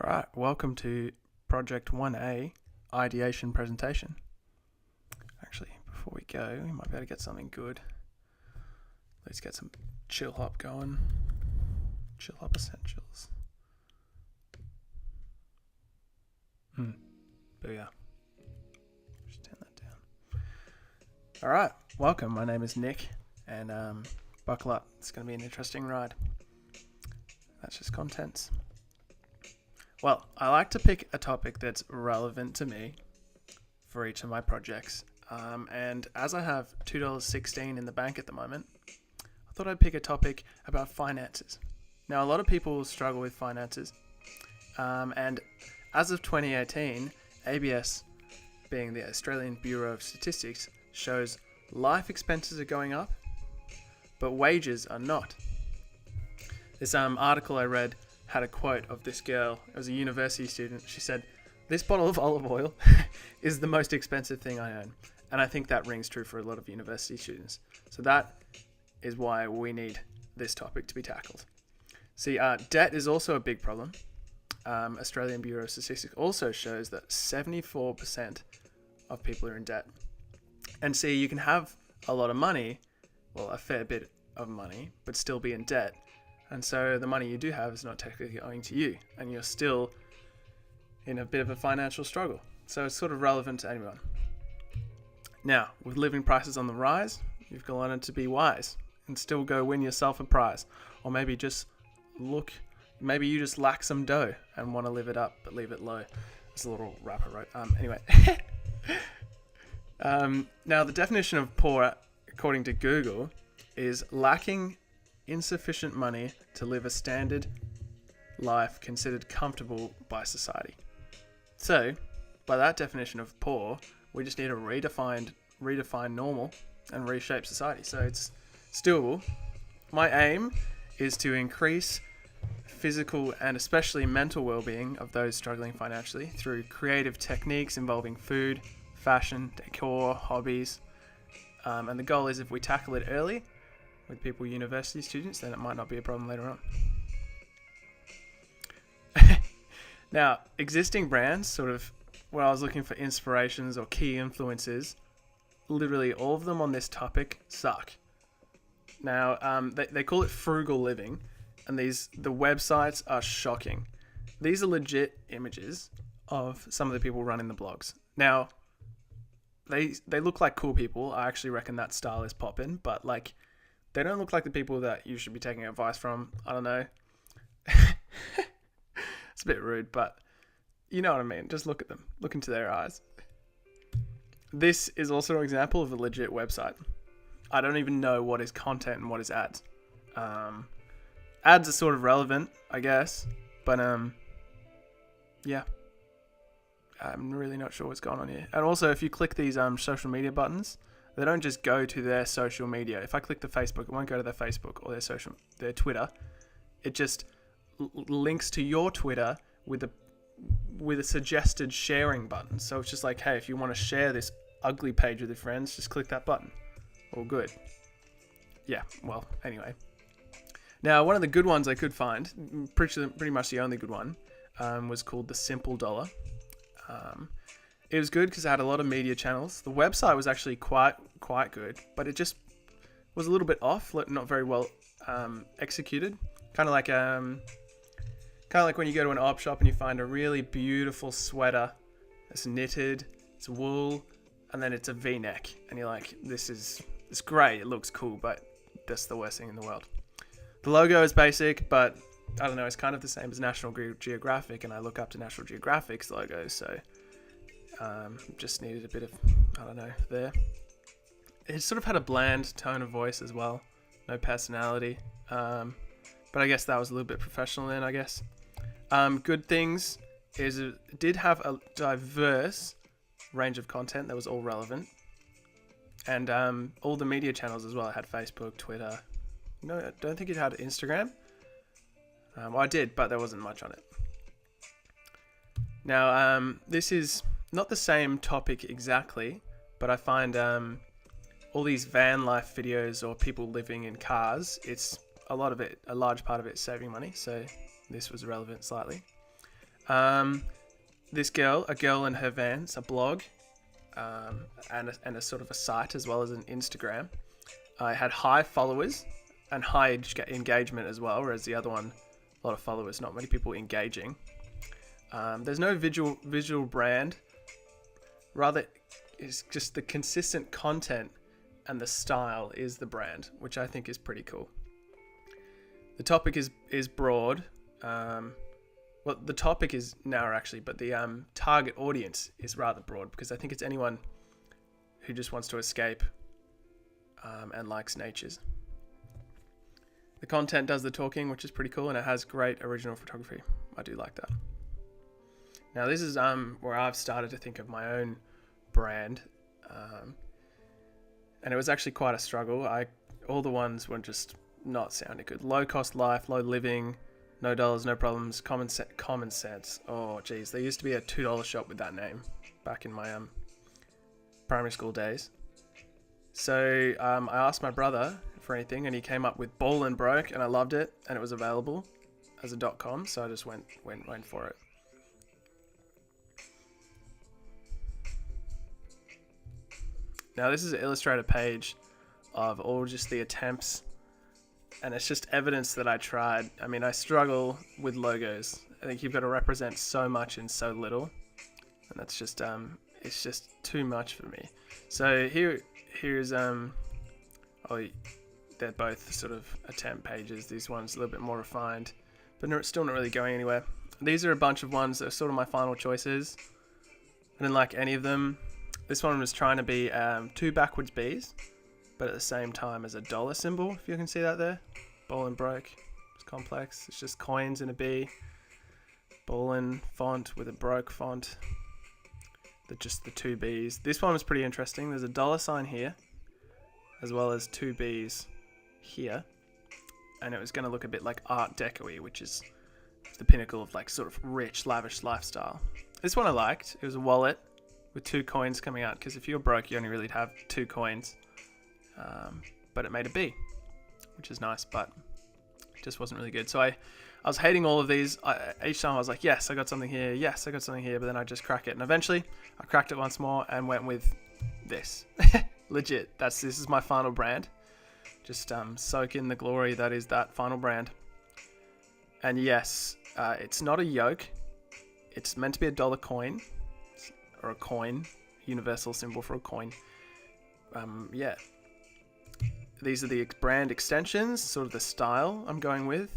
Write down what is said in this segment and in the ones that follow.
All right, welcome to Project 1A Ideation presentation. Actually, before we go, we might be able to get something good. Let's get some chill hop going. Chill hop essentials. But yeah, just turn that down. All right, welcome. My name is Nick, and buckle up. It's going to be an interesting ride. That's just contents. Well, I like to pick a topic that's relevant to me for each of my projects. And as I have $2.16 in the bank at the moment, I thought I'd pick a topic about finances. Now, a lot of people struggle with finances. And as of 2018, ABS, being the Australian Bureau of Statistics, shows life expenses are going up, but wages are not. This article I read had a quote of this girl. It was a university student. She said, "This bottle of olive oil is the most expensive thing I own." And I think that rings true for a lot of university students. So that is why we need this topic to be tackled. See, debt is also a big problem. Australian Bureau of Statistics also shows that 74% of people are in debt. And see, you can have a lot of money, well, a fair bit of money, but still be in debt. And so the money you do have is not technically owing to you, and you're still in a bit of a financial struggle. So it's sort of relevant to anyone. Now, with living prices on the rise, you've got to be wise and still go win yourself a prize. Or maybe maybe you just lack some dough and want to live it up, but leave it low. It's a little rapper wrote. Anyway. Now, the definition of poor, according to Google, is lacking insufficient money to live a standard life considered comfortable by society. So, by that definition of poor, we just need to redefine normal and reshape society. So it's doable. My aim is to increase physical and especially mental well-being of those struggling financially through creative techniques involving food, fashion, decor, hobbies. And the goal is, if we tackle it early with people, university students, then it might not be a problem later on. Now, existing brands, when I was looking for inspirations or key influences, literally all of them on this topic suck. Now, they call it frugal living, and the websites are shocking. These are legit images of some of the people running the blogs. Now, they look like cool people. I actually reckon that style is poppin', but they don't look like the people that you should be taking advice from. I don't know. It's a bit rude, but you know what I mean. Just look at them. Look into their eyes. This is also an example of a legit website. I don't even know what is content and what is ads. Ads are sort of relevant, I guess. But, yeah. I'm really not sure what's going on here. And also, if you click these social media buttons, they don't just go to their social media. If I click the Facebook, it won't go to their Facebook or their Twitter. It just links to your Twitter with a suggested sharing button. So it's just like, hey, if you want to share this ugly page with your friends, just click that button. All good. Yeah, well, anyway. Now, one of the good ones I could find, pretty much the only good one, was called The Simple Dollar. It was good because it had a lot of media channels. The website was actually quite good, but it just was a little bit off, not very well executed. Kind of like when you go to an op shop and you find a really beautiful sweater. It's knitted, it's wool, and then it's a V-neck, and you're like, it's great, it looks cool, but that's the worst thing in the world. The logo is basic, but I don't know, it's kind of the same as National Geographic, and I look up to National Geographic's logo, so just needed a bit of, I don't know, there. It sort of had a bland tone of voice as well, no personality, but I guess that was a little bit professional then, I guess. Good things is it did have a diverse range of content that was all relevant, and all the media channels as well. It had Facebook, Twitter. No, I don't think it had Instagram. I did, but there wasn't much on it. Now, this is not the same topic exactly, but I find all these van life videos or people living in cars, it's a large part of it is saving money, so this was relevant slightly. This girl, a girl in her van, it's a blog, and a sort of a site as well as an Instagram. It had high followers and high engagement as well, whereas the other one, a lot of followers, not many people engaging. There's no visual brand. Rather, it's just the consistent content and the style is the brand, which I think is pretty cool. The topic is broad. Well, the topic is narrow actually, but the target audience is rather broad because I think it's anyone who just wants to escape and likes natures. The content does the talking, which is pretty cool, and it has great original photography. I do like that. Now this is where I've started to think of my own brand, and it was actually quite a struggle. All the ones were just not sounding good. Low cost life, low living, no dollars, no problems, common sense. Oh geez, there used to be a $2 shop with that name back in my primary school days. So I asked my brother for anything, and he came up with Ball and Broke, and I loved it, and it was available as a .com, so I just went for it. Now this is an illustrated page of all just the attempts, and it's just evidence that I tried. I mean, I struggle with logos. I think you've got to represent so much in so little, and that's just it's just too much for me. So here's they're both sort of attempt pages. This one's a little bit more refined, but still not really going anywhere. These are a bunch of ones that are sort of my final choices. I didn't like any of them. This one was trying to be two backwards B's, but at the same time as a dollar symbol, if you can see that there. Ball and Broke. It's complex. It's just coins and a B. Ball and font with a broke font. Just the two B's. This one was pretty interesting. There's a dollar sign here, as well as two B's here. And it was going to look a bit like Art Deco-y, which is the pinnacle of like sort of rich, lavish lifestyle. This one I liked. It was a wallet with two coins coming out, because if you're broke, you only really have two coins. But it made a B, which is nice, but it just wasn't really good. So I was hating all of these. Each time I was like, yes, I got something here. Yes, I got something here. But then I just crack it. And eventually I cracked it once more and went with this. Legit. This is my final brand. Just soak in the glory that is that final brand. And yes, it's not a yoke. It's meant to be a dollar coin, or a coin, universal symbol for a coin. Yeah. These are the brand extensions, sort of the style I'm going with.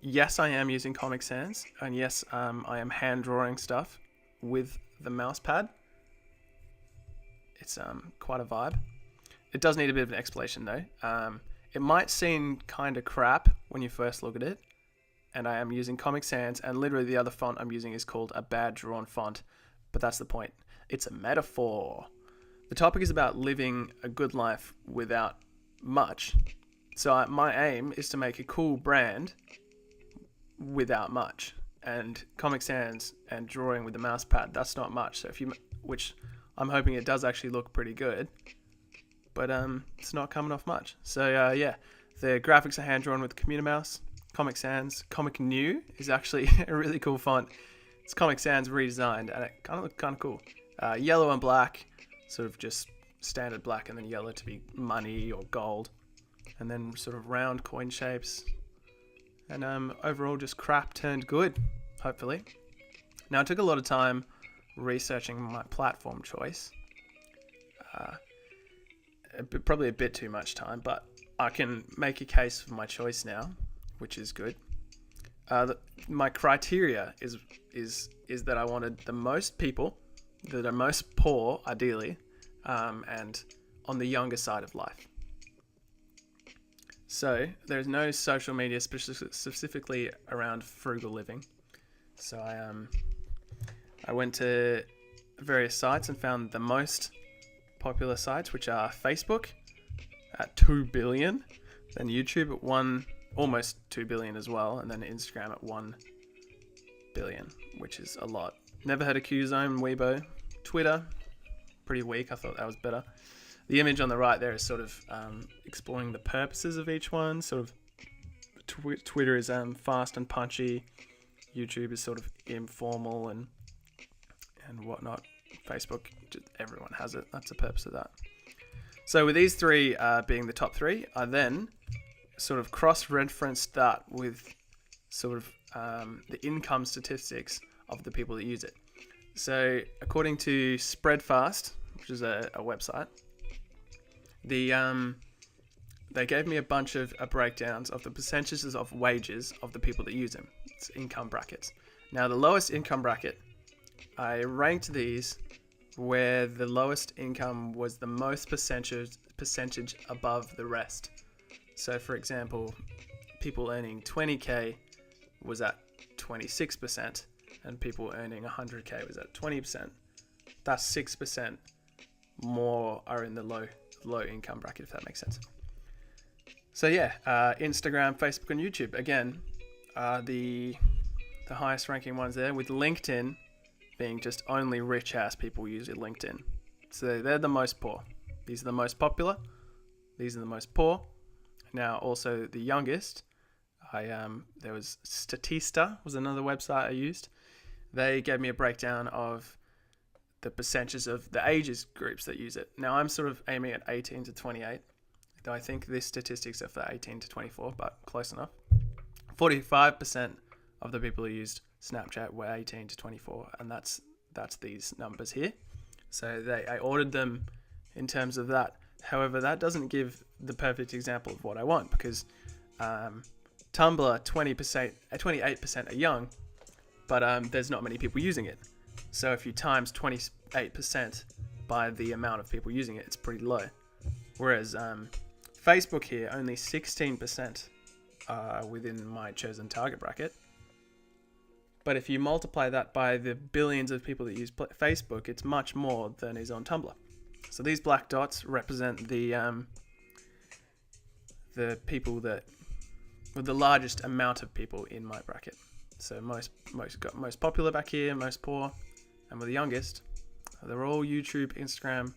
Yes, I am using Comic Sans, and yes, I am hand drawing stuff with the mouse pad. It's quite a vibe. It does need a bit of an explanation though. It might seem kind of crap when you first look at it, and I am using Comic Sans, and literally the other font I'm using is called a bad drawn font, but that's the point. It's a metaphor. The topic is about living a good life without much. So my aim is to make a cool brand without much. And Comic Sans and drawing with the mouse pad, that's not much. So which I'm hoping it does actually look pretty good, but it's not coming off much. So yeah, the graphics are hand drawn with Commuter Mouse. Comic Sans, Comic New is actually a really cool font. It's Comic Sans redesigned, and it kind of looks kind of cool. Yellow and black, sort of just standard black, and then yellow to be money or gold, and then sort of round coin shapes, and overall just crap turned good, hopefully. Now, it took a lot of time researching my platform choice, probably a bit too much time, but I can make a case for my choice now, which is good. My criteria is that I wanted the most people that are most poor, ideally, and on the younger side of life. So there's no social media specifically around frugal living. So I went to various sites and found the most popular sites, which are Facebook at 2 billion, then YouTube at almost 2 billion as well, and then Instagram at 1 billion, which is a lot. Never heard of Qzone, Weibo. Twitter, pretty weak. I thought that was better. The image on the right there is sort of exploring the purposes of each one, sort of Twitter is fast and punchy. YouTube is sort of informal and whatnot. Facebook, everyone has it. That's the purpose of that. So with these three being the top three, I then sort of cross-referenced that with sort of the income statistics of the people that use it. So according to Spreadfast, which is a website, they gave me a bunch of breakdowns of the percentages of wages of the people that use them. It's income brackets. Now the lowest income bracket, I ranked these where the lowest income was the most percentage above the rest. So for example, people earning 20k was at 26%, and people earning 100k was at 20%. That's 6% more are in the low income bracket, if that makes sense. So yeah, Instagram, Facebook, and YouTube again are the highest ranking ones there, with LinkedIn being just only rich ass people use LinkedIn. So they're the most poor. These are the most popular. These are the most poor. Now also the youngest, there was Statista was another website I used. They gave me a breakdown of the percentages of the ages groups that use it. Now I'm sort of aiming at 18 to 28. Though I think this statistics are for 18 to 24, but close enough. 45% of the people who used Snapchat were 18 to 24, and that's these numbers here. So I ordered them in terms of that. However, that doesn't give the perfect example of what I want, because Tumblr 28% are young, but there's not many people using it. So if you times 28% by the amount of people using it, it's pretty low. Whereas Facebook here, only 16% are within my chosen target bracket. But if you multiply that by the billions of people that use Facebook, it's much more than is on Tumblr. So these black dots represent the people that, with the largest amount of people in my bracket. So most popular back here, most poor, and with the youngest, they're all YouTube, Instagram,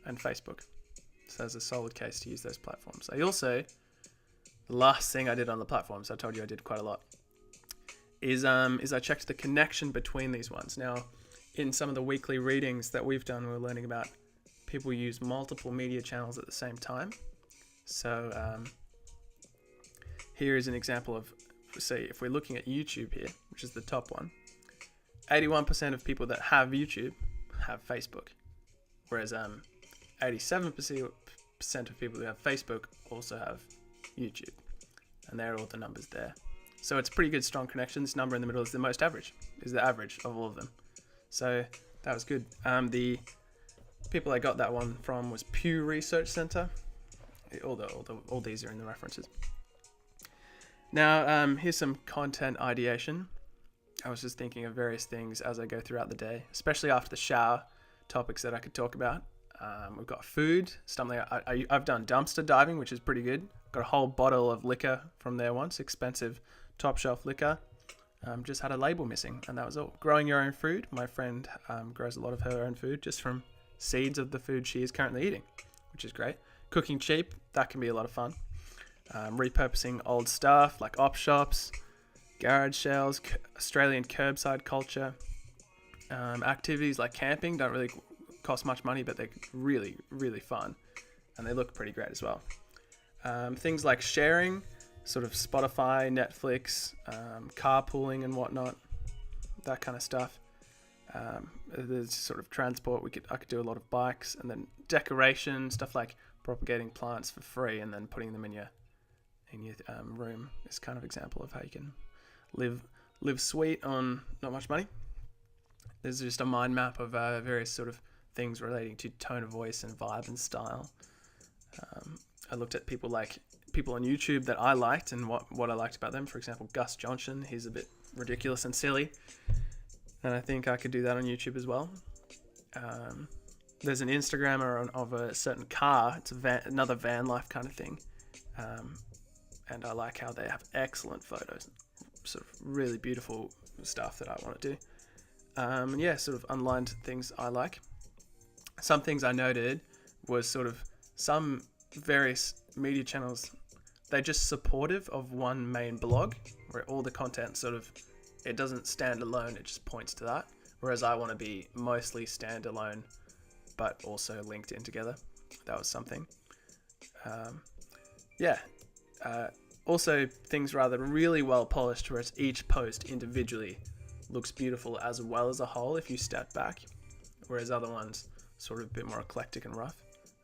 and Facebook. So there's a solid case to use those platforms. I also, the last thing I did on the platforms, I told you I did quite a lot, is I checked the connection between these ones. Now, in some of the weekly readings that we've done, we're learning about people use multiple media channels at the same time. So here is an example of, say, if we're looking at YouTube here, which is the top one, 81% of people that have YouTube have Facebook, whereas 87% of people who have Facebook also have YouTube, and they're all the numbers there. So it's a pretty good, strong connection. This number in the middle is the most average, is the average of all of them. So that was good. The people I got that one from was Pew Research Center. All these are in the references. Now here's some content ideation. I was just thinking of various things as I go throughout the day, especially after the shower, topics that I could talk about. We've got food, something I've done dumpster diving, which is pretty good. Got a whole bottle of liquor from there once, expensive top shelf liquor. Just had a label missing, and that was all. Growing your own food. My friend grows a lot of her own food just from seeds of the food she is currently eating, which is great. Cooking cheap, that can be a lot of fun. Repurposing old stuff like op shops, garage sales, Australian curbside culture. Activities like camping don't really cost much money, but they're really, really fun, and they look pretty great as well. Things like sharing, sort of Spotify, Netflix, carpooling and whatnot, that kind of stuff. There's sort of transport. I could do a lot of bikes, and then decoration, stuff like propagating plants for free and then putting them in your room is kind of example of how you can live sweet on not much money. There's just a mind map of various sort of things relating to tone of voice and vibe and style. I looked at people on YouTube that I liked and what I liked about them. For example, Gus Johnson, he's a bit ridiculous and silly, and I think I could do that on YouTube as well. There's an Instagrammer of a certain car. It's another van life kind of thing, and I like how they have excellent photos, sort of really beautiful stuff that I want to do. And yeah, sort of unlined things I like. Some things I noted was sort of some various media channels they're just supportive of one main blog where all the content sort of, it doesn't stand alone, it just points to that. Whereas I want to be mostly standalone, but also linked in together. That was something. Also, things rather really well polished, whereas each post individually looks beautiful as well as a whole if you step back, whereas other ones sort of a bit more eclectic and rough.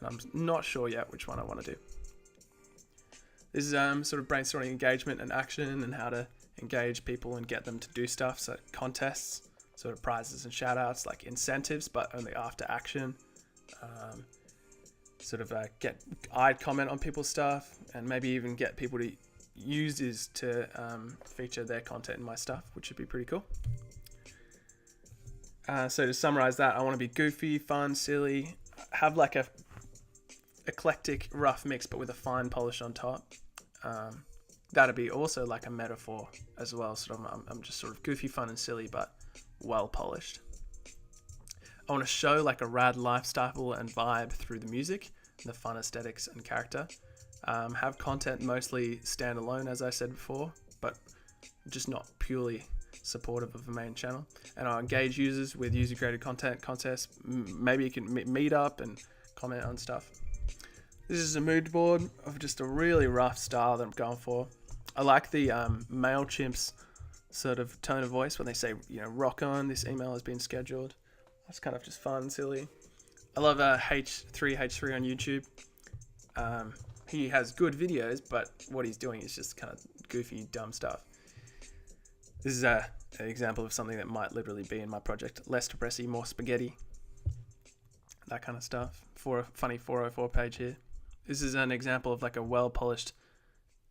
And I'm not sure yet which one I want to do. This is sort of brainstorming engagement and action and how to engage people and get them to do stuff. So contests, sort of prizes and shout outs, like incentives, but only after action. I'd comment on people's stuff and maybe even get people to use this to feature their content in my stuff, which would be pretty cool. So to summarize that, I want to be goofy, fun, silly, have like a eclectic, rough mix, but with a fine polish on top. That'd be also like a metaphor as well. So I'm just sort of goofy, fun, and silly, but well polished. I want to show like a rad lifestyle and vibe through the music, and the fun aesthetics and character. Have content mostly standalone, as I said before, but just not purely supportive of the main channel. And I'll engage users with user-created content contests. Maybe you can meet up and comment on stuff. This is a mood board of just a really rough style that I'm going for. I like the MailChimp's sort of tone of voice when they say, rock on, this email has been scheduled. That's kind of just fun, silly. I love H3 on YouTube. He has good videos, but what he's doing is just kind of goofy, dumb stuff. This is an example of something that might literally be in my project. Less depressy, more spaghetti. That kind of stuff. For a funny 404 page here. This is an example of like a well-polished,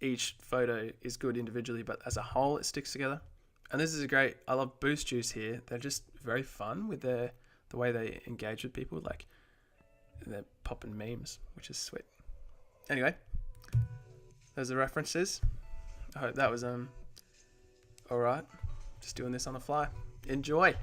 each photo is good individually, but as a whole it sticks together. And this is I love Boost Juice here. They're just very fun with the way they engage with people. Like, they're popping memes, which is sweet. Anyway, those are references. I hope that was alright. Just doing this on the fly. Enjoy.